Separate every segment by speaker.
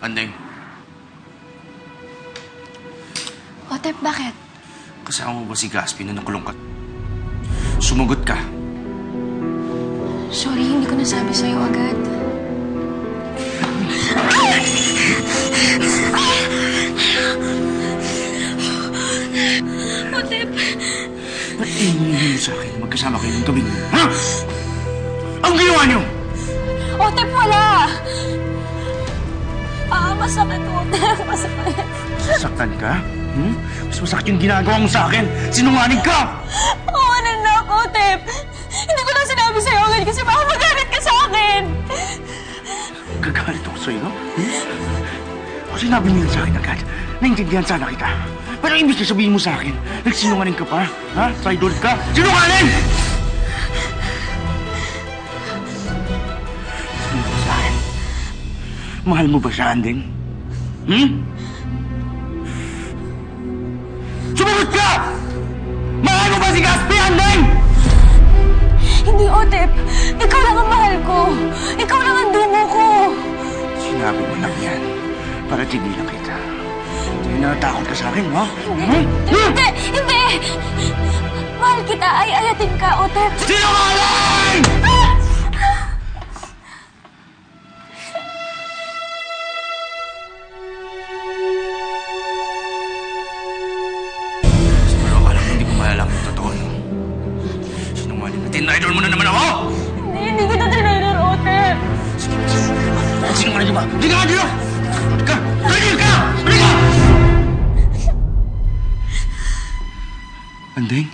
Speaker 1: Andeng.
Speaker 2: Otep, bakit?
Speaker 1: Kasama mo ba si Gaspi na nakulong ka? Sumagot ka.
Speaker 2: Sorry, hindi ko nasabi sa'yo agad. Otep!
Speaker 1: Ba't hinihingi mo sa akin? Magkasama kayo ng gabing mo, ha? Ang ginawa niyo!
Speaker 2: Otep, wala! Masakit, Otep. Masakit.
Speaker 1: Sasaktan ka? Mas masakit yung ginagawa mo sa akin. Sinungaling ka!
Speaker 2: Pawanan na ako, Otep. Hindi ko lang sinabi sa'yo agad kasi baka magalit ka sa akin.
Speaker 1: Gagalit ako sa'yo, no? Kung sinabi mo yun sa akin agad, naintindihan sana kita. Pero imbis na sabihin mo sa akin, nagsinungaling ka pa, ha? Traidor ka? Sinungaling! Sabihin mo sa akin, mahal mo ba siya, Andeng? Sumagot ka! Mahal mo ba si Gaspi, Andeng?
Speaker 2: Hindi, Otep. Ikaw lang ang mahal ko. Ikaw lang ang dungo ko.
Speaker 1: Sinabi mo lang yan para tigilan kita. Hindi natakot ka sa akin, no?
Speaker 2: Hindi! Hindi! Mahal kita. Ay-ayatin ka, Otep.
Speaker 1: Sinungaling! Siguro akala mo hindi ko malalang yung totoo, no? Sinungaling na tinaidol mo na naman ako!
Speaker 2: Hindi kita tinaydor, Otep.
Speaker 1: Sinungaling ka ba? Hindi ka nga dito! Ka! Traitor ka! Halika! Andeng?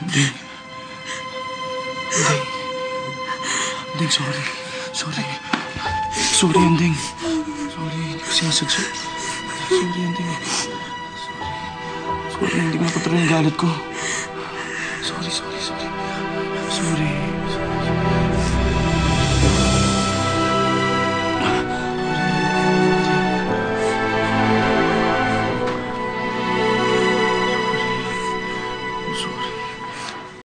Speaker 1: Andeng? Andeng? Andeng, sorry. Sorry. Sorry, Andeng. Sorry, hindi ko sinasadya. Sorry, Andeng. Sorry. Sorry, hindi ko nakontrol yung galit ko. Sorry. Sorry.